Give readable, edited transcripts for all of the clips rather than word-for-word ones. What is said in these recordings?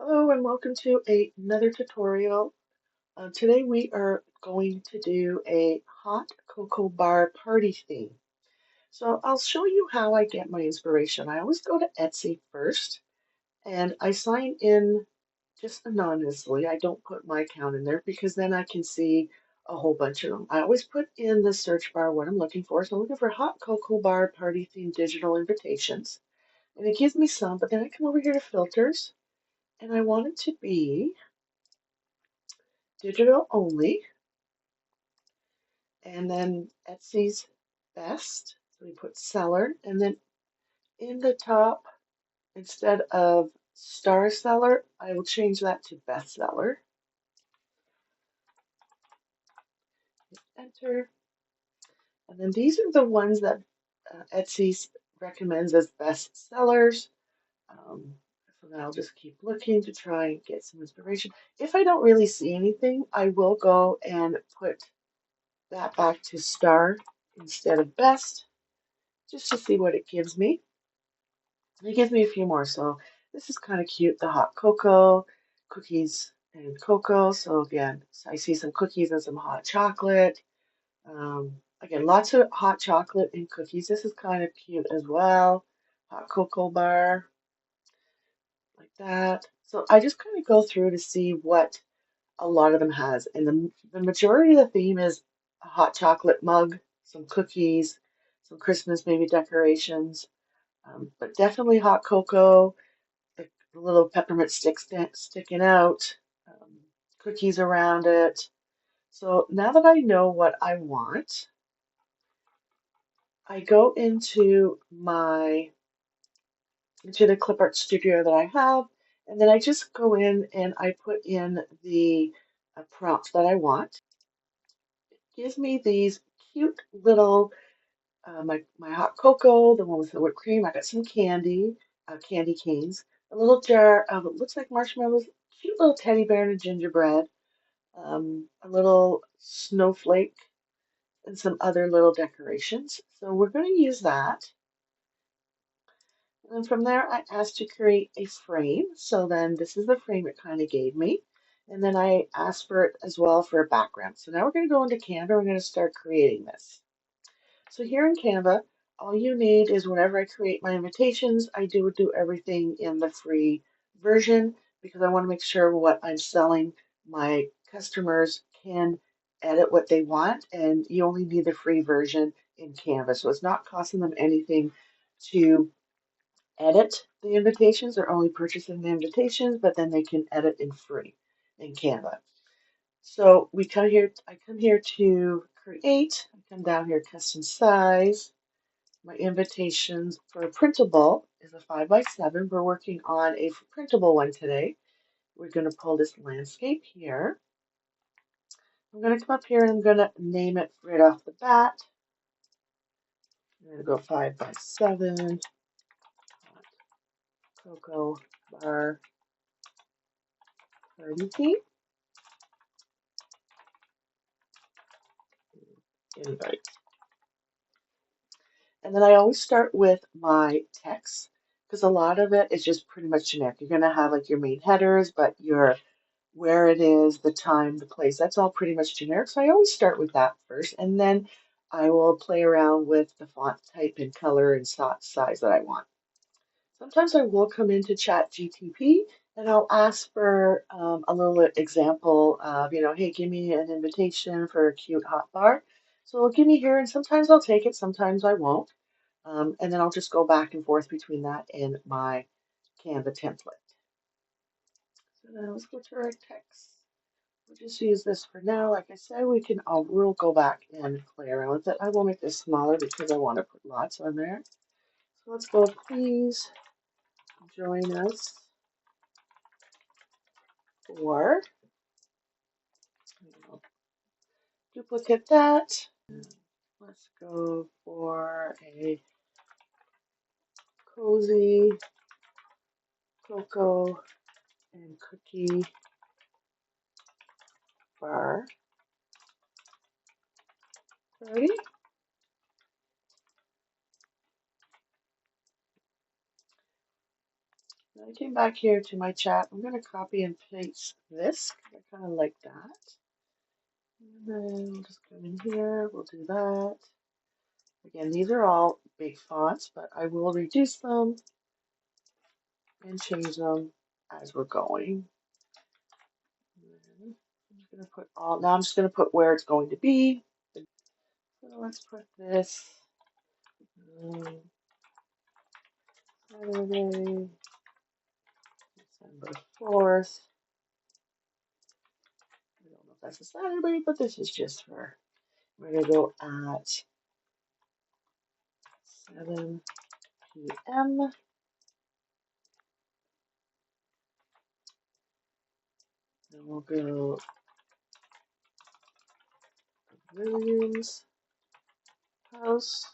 Hello and welcome to another tutorial. Today we are going to do a hot cocoa bar party theme. So I'll show you how I get my inspiration. I always go to Etsy first and I sign in just anonymously. I don't put my account in there because then I can see a whole bunch of them. I always put in the search bar what I'm looking for. So I'm looking for hot cocoa bar party theme digital invitations. And it gives me some, but then I come over here to filters and I want it to be digital only, and then Etsy's best. So we put seller, and then in the top, instead of star seller, I will change that to best seller. Enter, and then these are the ones that Etsy recommends as best sellers. Um, so then I'll just keep looking to try and get some inspiration. If I don't really see anything, I will go and put that back to star instead of best, just to see what it gives me. It gives me a few more. So this is kind of cute. The hot cocoa, cookies and cocoa. So again, I see some cookies and some hot chocolate. Again, lots of hot chocolate and cookies. This is kind of cute as well. Hot cocoa bar, like that. So I just kind of go through to see what a lot of them has. And the majority of the theme is a hot chocolate mug, some cookies, some Christmas maybe decorations, but definitely hot cocoa, the little peppermint sticks sticking out, cookies around it. So now that I know what I want, I go into the clip art studio that I have, and then I just go in and I put in the prompts that I want. It gives me these cute little my hot cocoa, the one with the whipped cream. I got some candy, candy canes, a little jar of it looks like marshmallows, cute little teddy bear and a gingerbread, a little snowflake, and some other little decorations. So we're going to use that. And then from there, I asked to create a frame. So then this is the frame it kind of gave me. And then I asked for it as well for a background. So now we're going to go into Canva. We're going to start creating this. So here in Canva, all you need is whenever I create my invitations, I do everything in the free version because I want to make sure what I'm selling, my customers can edit what they want, and you only need the free version in Canva. So it's not costing them anything to edit the invitations. They're only purchasing the invitations, but then they can edit in free in Canva. So I come here to create, I come down here, custom size. My invitations for a printable is a 5x7. We're working on a printable one today. We're going to pull this landscape here. I'm going to come up here and I'm going to name it right off the bat. I'm going to go 5x7, cocoa bar party theme, invite. And then I always start with my text because a lot of it is just pretty much generic. You're going to have like your main headers, but your where it is, the time, the place, that's all pretty much generic. So I always start with that first, and then I will play around with the font type and color and size that I want. Sometimes I will come into Chat GTP and I'll ask for a little example of, hey, give me an invitation for a cute hot bar. So it'll give me here, and sometimes I'll take it, sometimes I won't. And then I'll just go back and forth between that and my Canva template. So now let's go to our text. We'll just use this for now. Like I said, we'll go back and play around with it. I will make this smaller because I want to put lots on there. So let's go, please join us for, duplicate that. Let's go for a cozy cocoa and cookie bar party. Now I came back here to my chat. I'm going to copy and paste this because I kind of like that. And then we'll just come in here. We'll do that. Again, these are all big fonts, but I will reduce them and change them as we're going. I'm just going to put all, now I'm just going to put where it's going to be. So let's put this Saturday, December 4th. I don't know if that's a Saturday, but this is just for, we're going to go at 7 p.m. And we'll go to Williams house.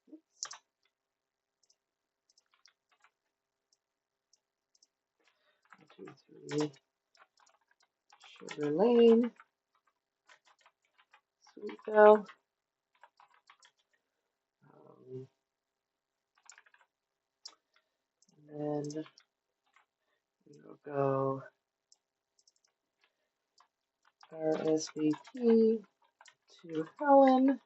1, 2, 3 Sugar Lane, Sweetville. And then we'll go RSVP to Helen.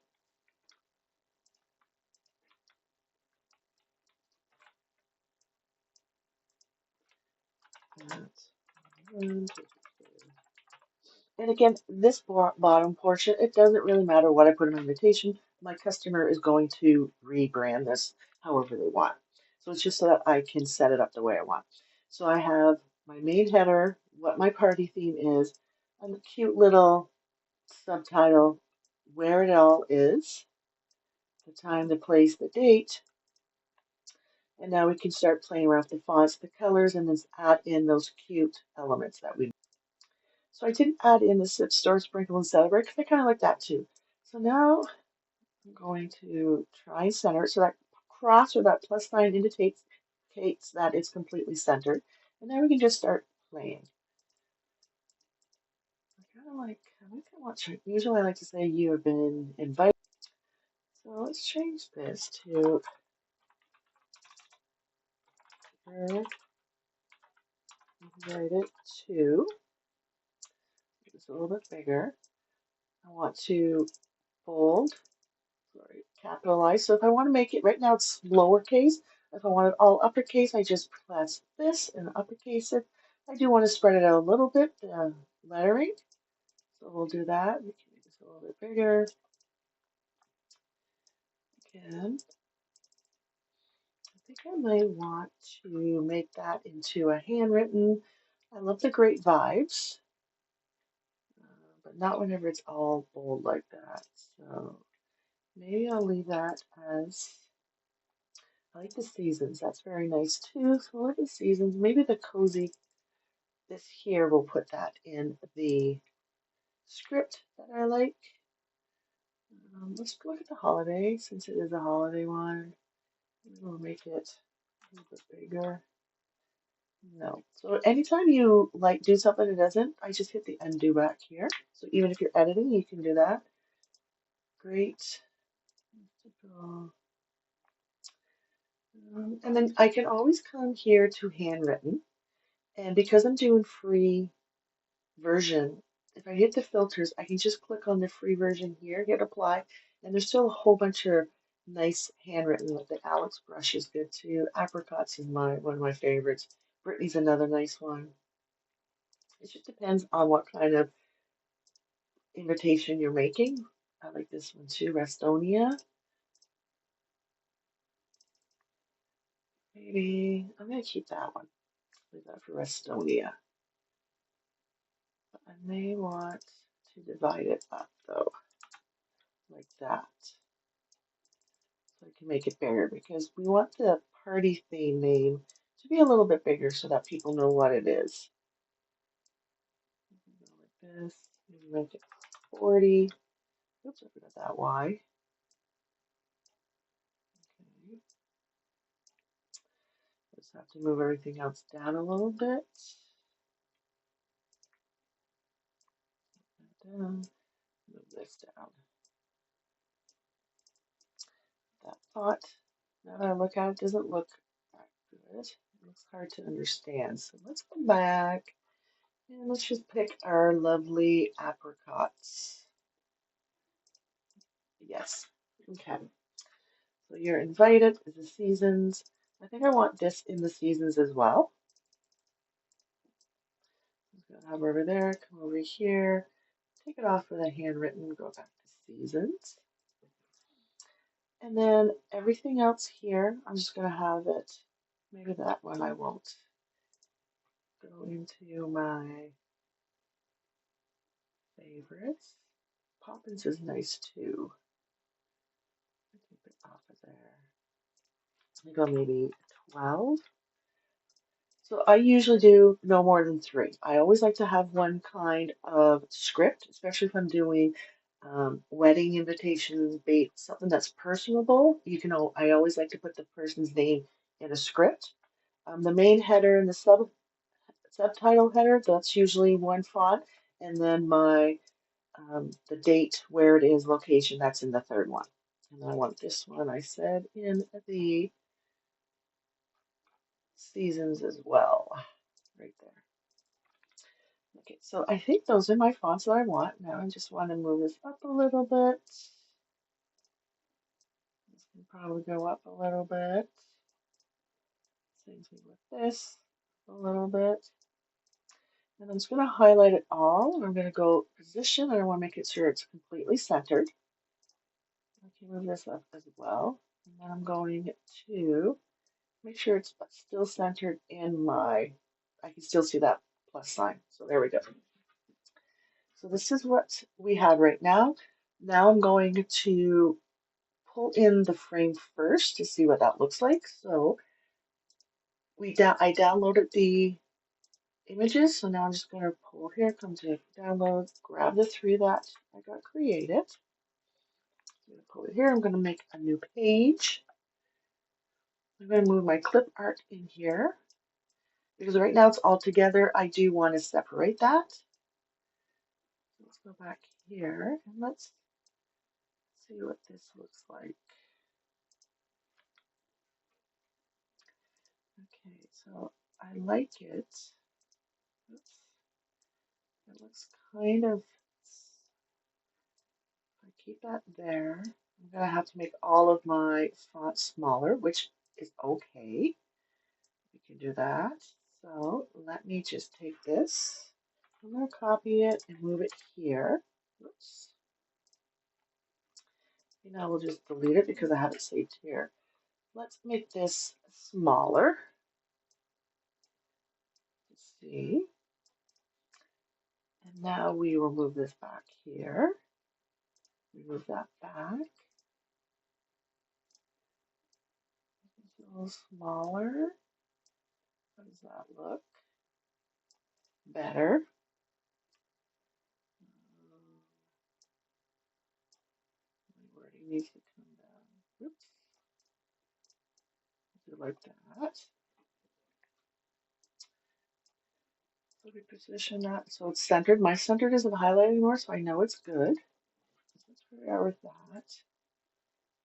And again, this bottom portion, it doesn't really matter what I put in my invitation. My customer is going to rebrand this however they want. So it's just so that I can set it up the way I want. So I have my main header, what my party theme is, and the cute little subtitle, where it all is, the time, the place, the date. And now we can start playing around with the fonts, the colors, and then add in those cute elements that we. So I didn't add in the Sip Store Sprinkle and Celebrate because I kind of like that too. So now I'm going to try and center it. So that cross or that plus sign indicates that it's completely centered. And then we can just start playing. I kind of like, I want to, usually I like to say you have been invited. So let's change this to invited to. It's a little bit bigger. I want to bold, sorry, capitalize. So if I want to make it, right now it's lowercase. If I want it all uppercase, I just press this and uppercase it. I do want to spread it out a little bit, the lettering. So we'll do that. We can make this a little bit bigger. Again, I think I might want to make that into a handwritten. I love the great vibes, but not whenever it's all bold like that. So maybe I'll leave that as, I like the seasons. That's very nice too. So I like the seasons. Maybe the cozy, this here, we'll put that in the script that I like. Let's look at the holiday since it is a holiday one. We'll make it a little bit bigger. No. So anytime you like do something it doesn't, I just hit the undo back here. So even if you're editing, you can do that. Great. And then I can always come here to handwritten. And because I'm doing free version, if I hit the filters, I can just click on the free version here, hit apply, and there's still a whole bunch of nice handwritten. Like the Alex brush is good too. Apricots is one of my favorites. Brittany's another nice one. It just depends on what kind of invitation you're making. I like this one too, Restonia. Maybe I'm gonna keep that one. Leave that for Restonia. But I may want to divide it up though, like that. So I can make it bigger because we want the party theme name to be a little bit bigger so that people know what it is. Like this, maybe make it 40. Oops, I forgot that Y. Okay. Just have to move everything else down a little bit. Down. Move this down. That font, now that I look at it, doesn't look that good. looks hard to understand. So let's go back and let's just pick our lovely apricots. Yes. Okay. So you're invited to the seasons. I think I want this in the seasons as well. I'm going to hover over there, come over here, take it off with a handwritten, go back to seasons. And then everything else here, I'm just going to have it, maybe that one I won't go into my favorites. Poppins is nice too. Keep it off of there. I go maybe 12. So I usually do no more than 3. I always like to have one kind of script, especially if I'm doing wedding invitations, bait, something that's personable. I always like to put the person's name in a script. The main header and the subtitle header, that's usually one font, and then the date, where it is, location, that's in the third one. And I want this one, I said, in the seasons as well, right there. Okay, so I think those are my fonts that I want. Now I just want to move this up a little bit. This can probably go up a little bit. Same thing with this, a little bit. And I'm just going to highlight it all. And I'm going to go position, and I want to make it sure it's completely centered. I can move this up as well. And then I'm going to make sure it's still centered in I can still see that plus sign. So there we go. So this is what we have right now. Now I'm going to pull in the frame first to see what that looks like. So I downloaded the images, so now I'm just going to pull here, come to downloads, grab the 3 that I got created. I'm going to pull it here. I'm going to make a new page. I'm going to move my clip art in here because right now it's all together. I do want to separate that. Let's go back here and let's see what this looks like. Okay, so I like it. Oops. It looks kind of, if I keep that there, I'm going to have to make all of my fonts smaller, which is okay. We can do that. So let me just take this. I'm going to copy it and move it here. Oops. And I will just delete it because I have it saved here. Let's make this smaller. Let's see. And now we will move this back here. Move that back. It's a little smaller. How does that look? Better. My wording needs to come down. Oops. Do like that. So we position that so it's centered. My centered isn't highlighted anymore, so I know it's good. That's where we are with that.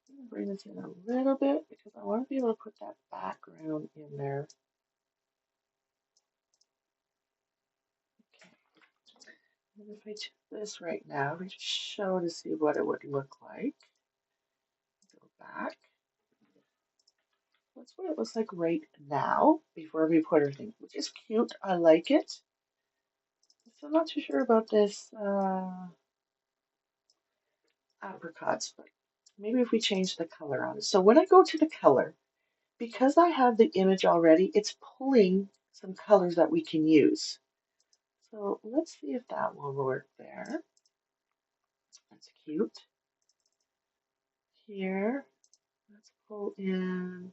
I'm going to bring this in a little bit because I want to be able to put that background in there. Okay. And if I do this right now, we just show to see what it would look like. Go back. That's what it looks like right now before we put everything, which is cute. I like it. So I'm not too sure about this apricots, but maybe if we change the color on it. So when I go to the color, because I have the image already, it's pulling some colors that we can use. So let's see if that will work there. That's cute. Here, let's pull in,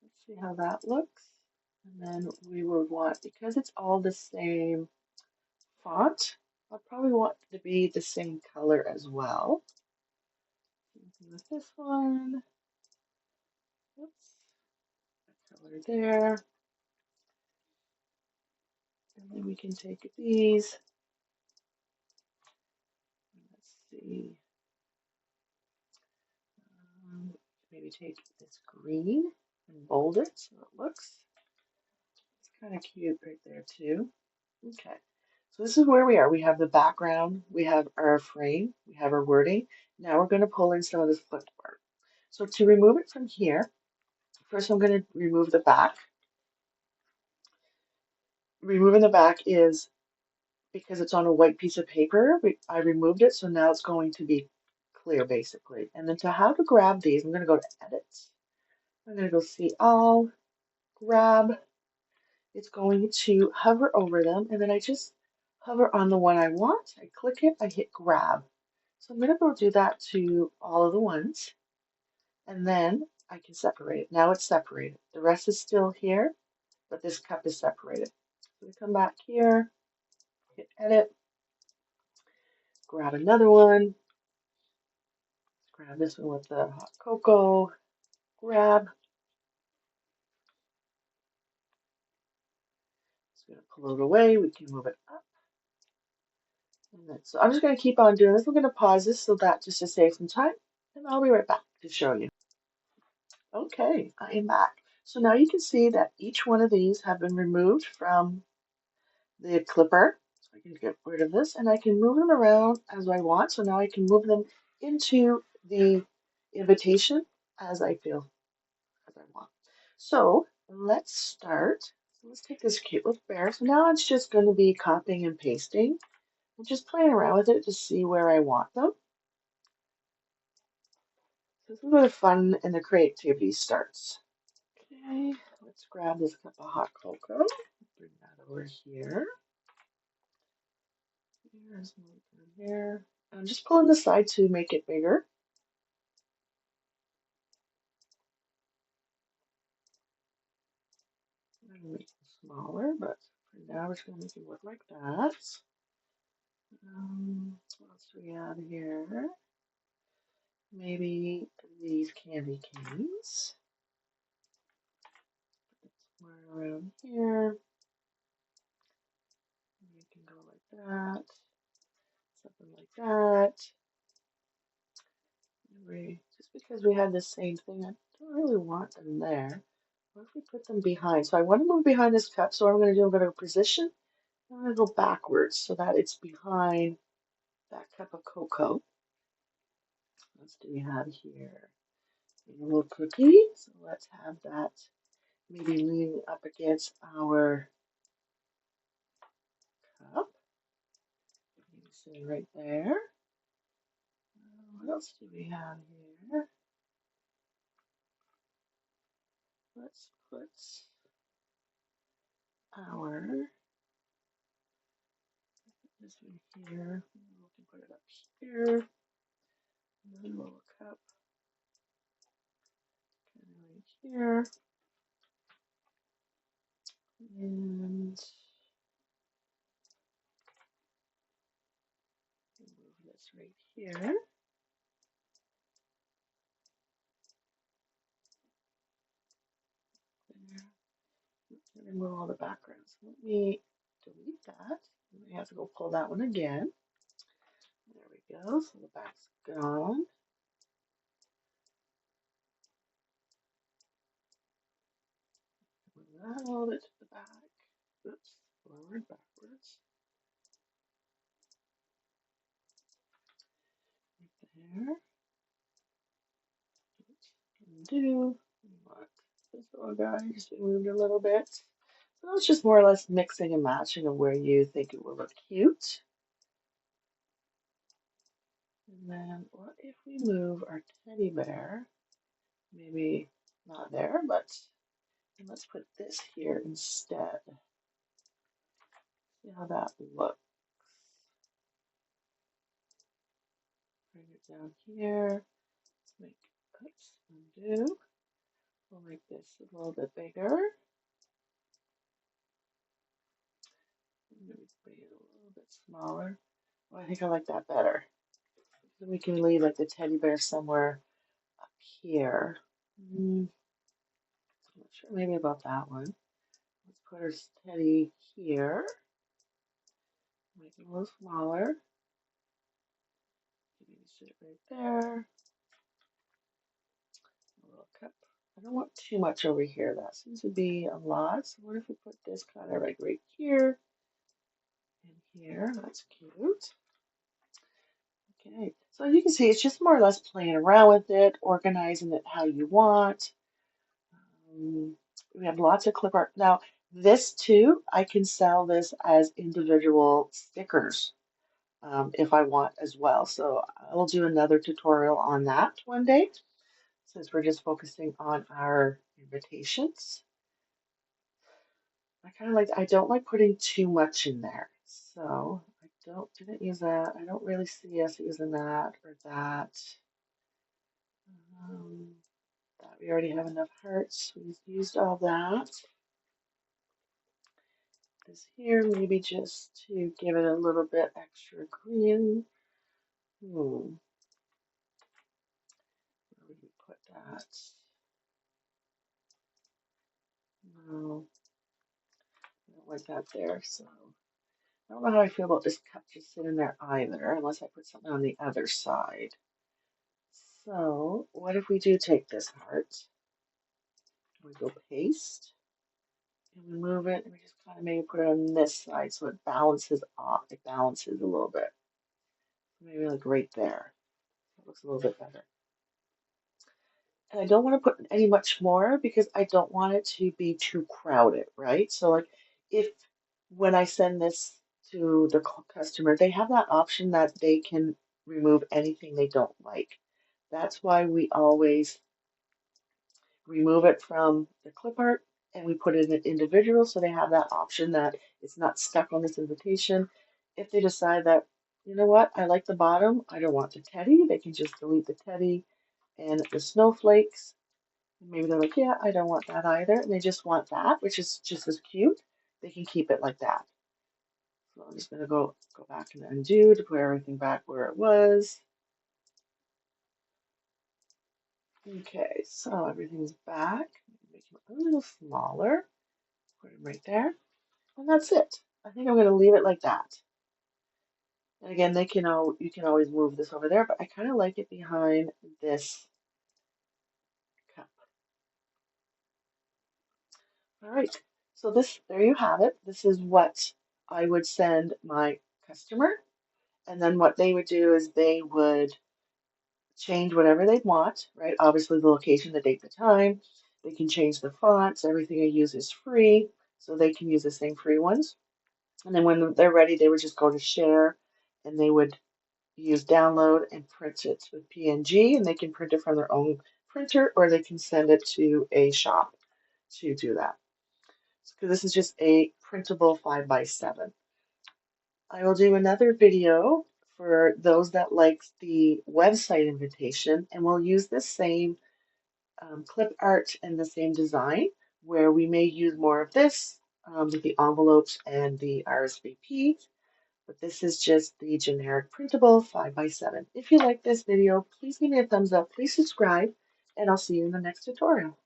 let's see how that looks. And then we would want, because it's all the same font, I'll probably want it to be the same color as well. Same with this one. Oops. Color there. And then we can take these. Let's see. Maybe take this green and bold it so it looks. kind of cute right there too. Okay, so this is where we are. We have the background, we have our frame, we have our wording. Now we're going to pull in some of this clipboard. So to remove it from here, first I'm going to remove the back. Removing the back is because it's on a white piece of paper. I removed it, so now it's going to be clear basically. And then to how to grab these, I'm going to go to Edit. I'm going to go see all, grab. It's going to hover over them, and then I just hover on the one I want. I click it, I hit grab. So I'm going to go do that to all of the ones, and then I can separate it. Now it's separated. The rest is still here, but this cup is separated. So we come back here, hit edit, grab another one, grab this one with the hot cocoa, grab. Just going to pull it away. We can move it up. And then, so I'm just going to keep on doing this. We're going to pause this so that just to save some time, and I'll be right back to show you. Okay, I am back. So now you can see that each one of these have been removed from the clipper. So I can get rid of this and I can move them around as I want. So now I can move them into the invitation as I feel, as I want. So let's start. So let's take this cute little bear. So now it's just going to be copying and pasting. I'm just playing around with it to see where I want them. So this is where the fun and the creativity starts. Okay, let's grab this cup of hot cocoa. Bring that over here. Here's one here. I'm just pulling the side to make it bigger. I'm going to make it smaller, but for now we're just going to make it look like that. What else do we have here? Maybe these candy canes. Somewhere around here. We can go like that. Something like that. Just because we had the same thing, I don't really want them there. What if we put them behind? So I want to move behind this cup. So what I'm going to do, I'm going to position. I'm going to go backwards so that it's behind that cup of cocoa. What else do we have here? A little cookie. So let's have that maybe leaning up against our cup. Maybe sitting right there. What else do we have here? Let's put our this one here. We can put it up here. Another little cup kind of right here. And move this right here. There. Remove all the backgrounds. Let me delete that. I have to go pull that one again. There we go. So the back's gone. Move that a little bit to the back. Oops, forward, backwards. Right there. Oops, undo. What? This little guy just moved a little bit. So it's just more or less mixing and matching of where you think it will look cute. And then what if we move our teddy bear? Maybe not there, but let's put this here instead. See how that looks. Bring it down here. Let's make, oops, undo. We'll make this a little bit bigger. Maybe bring it a little bit smaller. Oh, I think I like that better. Then we can leave like the teddy bear somewhere up here. I'm not sure maybe about that one. Let's put our teddy here. Make it a little smaller. Maybe sit it right there. A little cup I don't want too much over here. That seems to be a lot. So what if we put this kind of like right here and here? That's cute. Okay, so you can see it's just more or less playing around with it, organizing it how you want. Um, we have lots of clip art. Now, this too, I can sell this as individual stickers if I want as well. So I will do another tutorial on that one day since we're just focusing on our invitations. I kind of like, I don't like putting too much in there. So I didn't use that. I don't really see us using that or that. Um, that we already have enough hearts. We've used all that. This here, maybe just to give it a little bit extra green. Where would we put that? No, I don't like that there. So I don't know how I feel about this cup just sitting there either, unless I put something on the other side. So what if we do take this heart? We go paste and we move it and we just kind of maybe put it on this side so it balances off. It balances a little bit. Maybe like right there. It looks a little bit better. And I don't want to put any much more because I don't want it to be too crowded, right? So like if when I send this to the customer, they have that option that they can remove anything they don't like. That's why we always remove it from the clip art and we put it in individual so they have that option that it's not stuck on this invitation. If they decide that, you know what, I like the bottom, I don't want the teddy, they can just delete the teddy and the snowflakes. Maybe they're like, yeah, I don't want that either. And they just want that, which is just as cute. They can keep it like that. So I'm just going to go back and undo to put everything back where it was. Okay, so everything's back. Make it a little smaller. Put it right there. And that's it. I think I'm going to leave it like that. And again, you can always move this over there, but I kind of like it behind this cup. All right, so there you have it. This is what I would send my customer. And then what they would do is they would change whatever they want, right? Obviously, the location, the date, the time. They can change the fonts. Everything I use is free, so they can use the same free ones. And then when they're ready, they would just go to share and they would use download and print it with PNG, and they can print it from their own printer or they can send it to a shop to do that. So this is just a printable 5x7. I will do another video for those that like the website invitation, and we'll use the same clip art and the same design where we may use more of this with the envelopes and the RSVP, but this is just the generic printable 5x7. If you like this video, please give me a thumbs up, please subscribe, and I'll see you in the next tutorial.